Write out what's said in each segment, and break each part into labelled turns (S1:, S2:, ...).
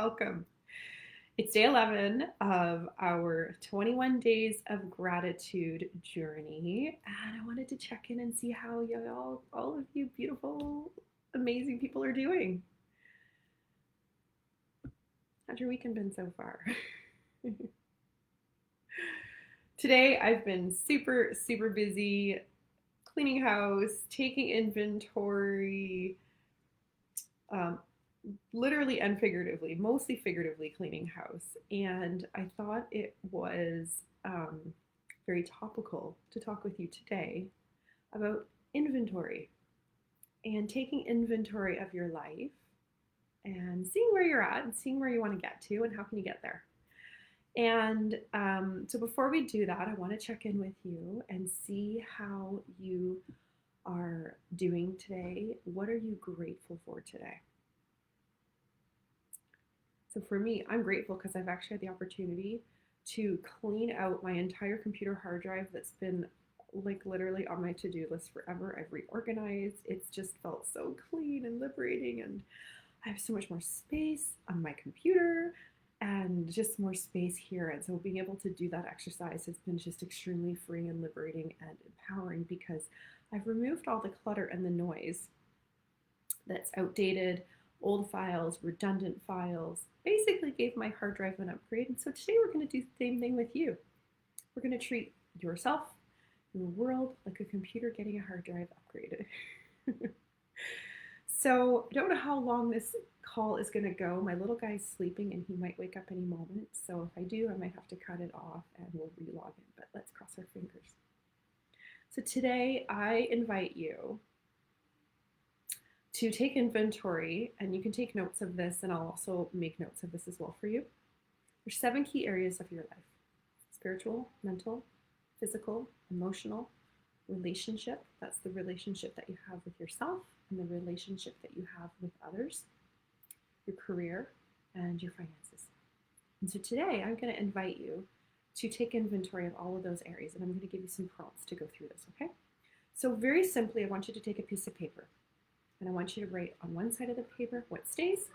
S1: Welcome. It's day 11 of our 21 days of gratitude journey, and I wanted to check in and see how all of you beautiful, amazing people are doing. How's your weekend been so far? Today, I've been super busy cleaning house, taking inventory, um, literally and figuratively, mostly figuratively cleaning house. And I thought it was very topical to talk with you today about inventory and taking inventory of your life and seeing where you're at and seeing where you want to get to and how can you get there. And so before we do that, I want to check in with you and see how you are doing today. What are you grateful for today? So for me, I'm grateful because I've actually had the opportunity to clean out my entire computer hard drive that's been like literally on my to-do list forever. I've reorganized. It's just felt so clean and liberating, and I have so much more space on my computer and just more space here. And so being able to do that exercise has been just extremely freeing and liberating and empowering because I've removed all the clutter and the noise that's outdated, old files, redundant files, basically gave my hard drive an upgrade. And so today we're going to do the same thing with you. We're going to treat yourself, your world, like a computer getting a hard drive upgraded. So I don't know how long this call is going to go. My little guy's sleeping and he might wake up any moment. So if I do, I might have to cut it off and we'll relog in, but let's cross our fingers. So today I invite you to take inventory, and you can take notes of this, and I'll also make notes of this as well for you. There's 7 key areas of your life: spiritual, mental, physical, emotional, relationship. That's the relationship that you have with yourself and the relationship that you have with others, your career, and your finances. And so today I'm going to invite you to take inventory of all of those areas, and I'm going to give you some prompts to go through this, okay? So very simply, I want you to take a piece of paper, and I want you to write on one side of the paper what stays,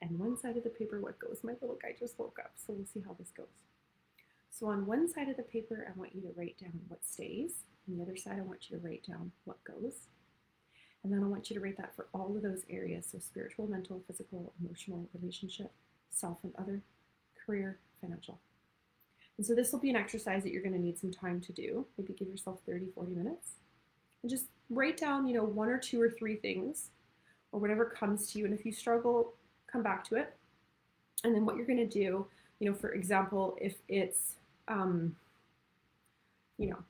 S1: and one side of the paper what goes. My little guy just woke up, so we'll see how this goes. So on one side of the paper, I want you to write down what stays. On the other side, I want you to write down what goes. And then I want you to write that for all of those areas. So spiritual, mental, physical, emotional, relationship, self and other, career, financial. And so this will be an exercise that you're going to need some time to do. Maybe give yourself 30, 40 minutes. And just write down, 1 or 2 or 3 things or whatever comes to you. And if you struggle, come back to it. And then what you're going to do, for example, if it's,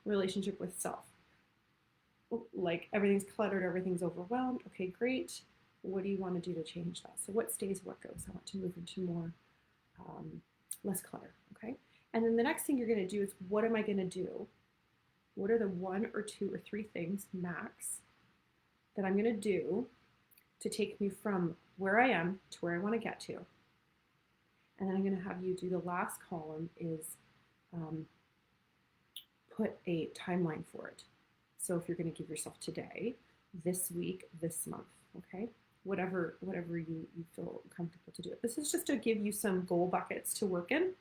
S1: relationship with self, like everything's cluttered, everything's overwhelmed. Okay, great. What do you want to do to change that? So what stays, what goes? I want to move into more, less clutter. Okay. And then the next thing you're going to do is, what am I going to do? What are the 1 or 2 or 3 things max that I'm going to do to take me from where I am to where I want to get to? And then I'm going to have you do the last column is put a timeline for it. So if you're going to give yourself today, this week, this month, okay? Whatever you feel comfortable to do it. This is just to give you some goal buckets to work in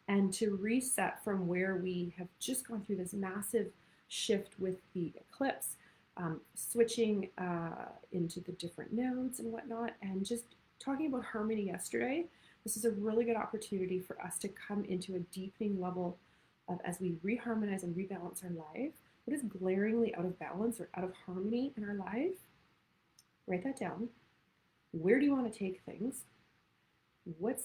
S1: and to reset from where we have just gone through this massive shift with the eclipse, switching into the different nodes and whatnot, and just talking about harmony yesterday. This is a really good opportunity for us to come into a deepening level of, as we reharmonize and rebalance our life, what is glaringly out of balance or out of harmony in our life. Write that down. Where do you want to take things? What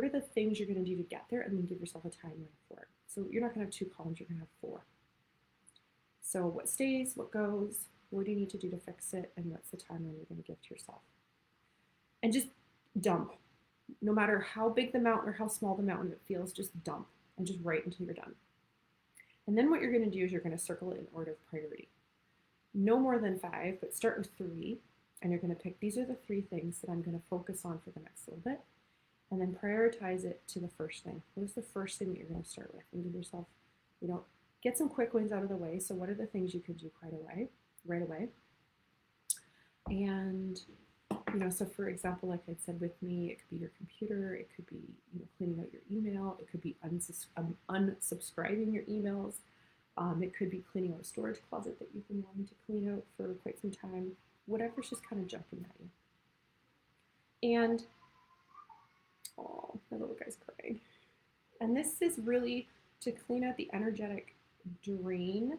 S1: are the things you're going to do to get there, and then give yourself a timeline for it. So you're not going to have 2 columns, you're going to have 4. So what stays, what goes, what do you need to do to fix it, and what's the timeline you're going to give to yourself. And just dump. No matter how big the mountain or how small the mountain it feels, just dump and just write until you're done. And then what you're going to do is you're going to circle it in order of priority. No more than 5, but start with 3, and you're going to pick, these are the 3 things that I'm going to focus on for the next little bit. And then prioritize it to the first thing. What is the first thing that you're going to start with? And give yourself, get some quick wins out of the way. So what are the things you could do right away? And So for example, like I said with me, it could be your computer, it could be, cleaning out your email, it could be unsubscribing your emails, it could be cleaning out a storage closet that you've been wanting to clean out for quite some time, whatever's just kind of jumping at you. And, oh, my little guy's crying. And this is really to clean out the energetic drain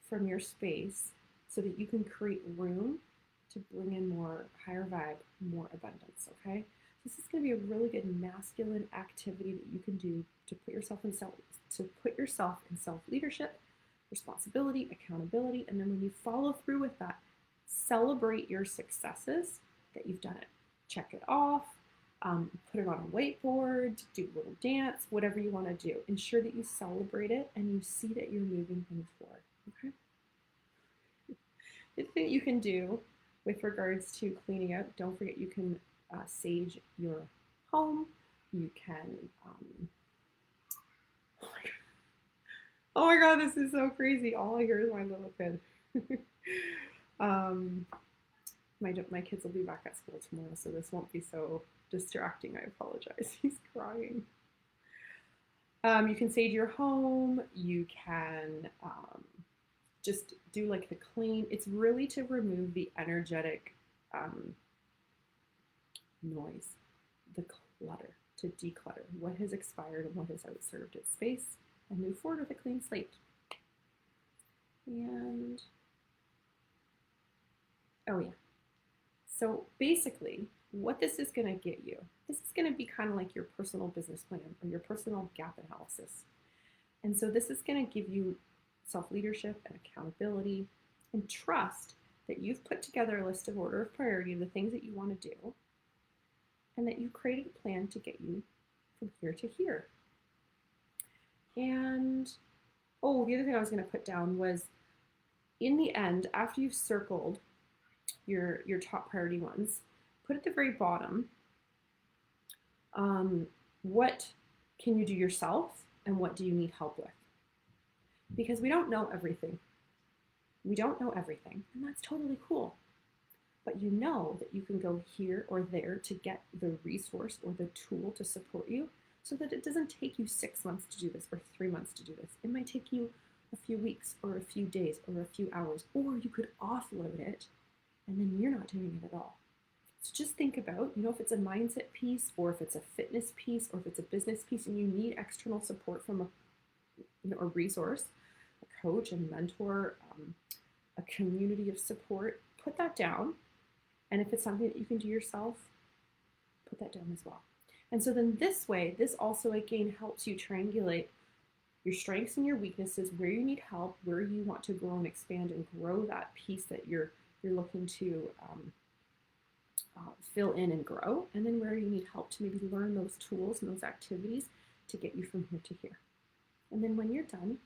S1: from your space so that you can create room to bring in more higher vibe, more abundance, okay? This is going to be a really good masculine activity that you can do to put yourself in self-leadership, responsibility, accountability, and then when you follow through with that, celebrate your successes that you've done it. Check it off, put it on a whiteboard, do a little dance, whatever you want to do. Ensure that you celebrate it and you see that you're moving things forward, okay? The thing you can do with regards to cleaning up, don't forget you can sage your home. You can, oh my God, this is so crazy. All I hear is my little kid. My kids will be back at school tomorrow, so this won't be so distracting. I apologize. He's crying. You can sage your home. You can just do like the clean. It's really to remove the energetic noise, the clutter, to declutter what has expired and what has outserved its space and move forward with a clean slate. And, oh yeah. So basically, what this is going to get you, this is going to be kind of like your personal business plan or your personal gap analysis. And so this is going to give you self-leadership and accountability and trust that you've put together a list of order of priority of the things that you want to do and that you've created a plan to get you from here to here. And, oh, the other thing I was going to put down was in the end, after you've circled your top priority ones, put at the very bottom, what can you do yourself and what do you need help with? Because we don't know everything. We don't know everything, and that's totally cool. But you know that you can go here or there to get the resource or the tool to support you so that it doesn't take you 6 months to do this or 3 months to do this. It might take you a few weeks or a few days or a few hours, or you could offload it and then you're not doing it at all. So just think about, if it's a mindset piece or if it's a fitness piece or if it's a business piece and you need external support from a resource, a coach, a mentor, a community of support, put that down. And if it's something that you can do yourself, put that down as well. And so then this way, this also again helps you triangulate your strengths and your weaknesses, where you need help, where you want to grow and expand and grow that piece that you're looking to fill in and grow, and then where you need help to maybe learn those tools and those activities to get you from here to here. And then when you're done,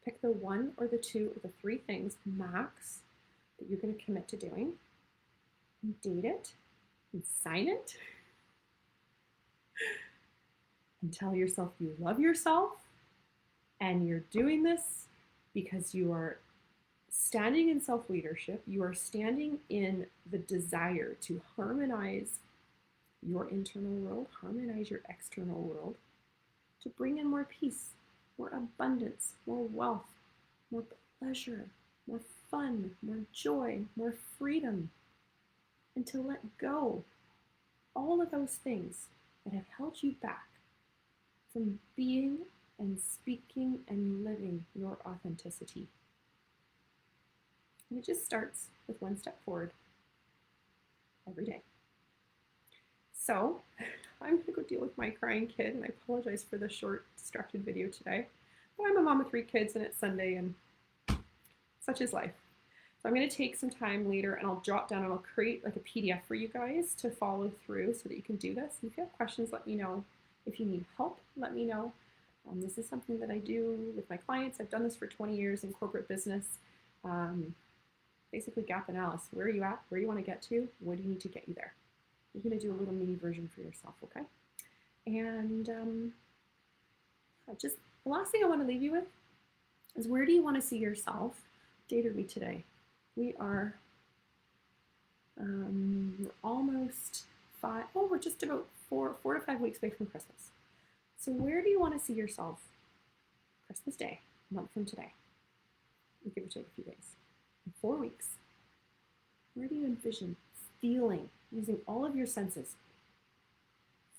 S1: pick the 1 or the 2 or the 3 things max that you're going to commit to doing, and date it, and sign it, and tell yourself you love yourself, and you're doing this because you are standing in self-leadership, you are standing in the desire to harmonize your internal world, harmonize your external world, to bring in more peace, more abundance, more wealth, more pleasure, more fun, more joy, more freedom, and to let go all of those things that have held you back from being and speaking and living your authenticity. And it just starts with 1 step forward every day. So I'm going to go deal with my crying kid, and I apologize for the short, distracted video today. But I'm a mom of 3 kids, and it's Sunday, and such is life. So I'm going to take some time later, and I'll jot down and I'll create like a PDF for you guys to follow through so that you can do this. And if you have questions, let me know. If you need help, let me know. This is something that I do with my clients. I've done this for 20 years in corporate business. Basically gap analysis. Where are you at? Where you want to get to? What do you need to get you there? You're going to do a little mini version for yourself, okay? And just the last thing I want to leave you with is, where do you want to see yourself day to week today? We are We're almost we're just about 4 to 5 weeks away from Christmas. So where do you want to see yourself Christmas Day, a month from today? We'll give or take a few days. In 4 weeks, where do you envision feeling, using all of your senses,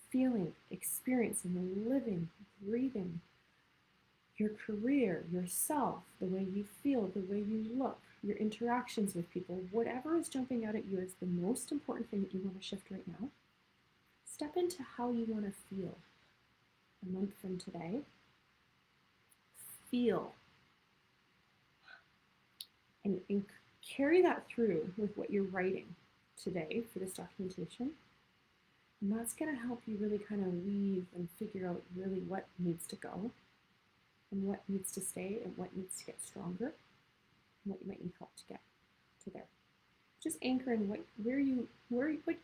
S1: feeling, experiencing, living, breathing, your career, yourself, the way you feel, the way you look, your interactions with people, whatever is jumping out at you as the most important thing that you want to shift right now, step into how you want to feel a month from today. Feel. And carry that through with what you're writing today for this documentation. And that's going to help you really kind of weave and figure out really what needs to go and what needs to stay and what needs to get stronger and what you might need help to get to there. Just anchor in what you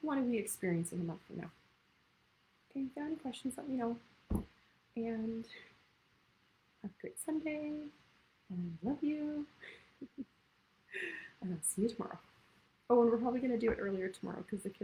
S1: want to be experiencing a month from now. Okay, if you have any questions, let me know. And have a great Sunday. And I love you. And I'll see you tomorrow. Oh, and we're probably going to do it earlier tomorrow because the kids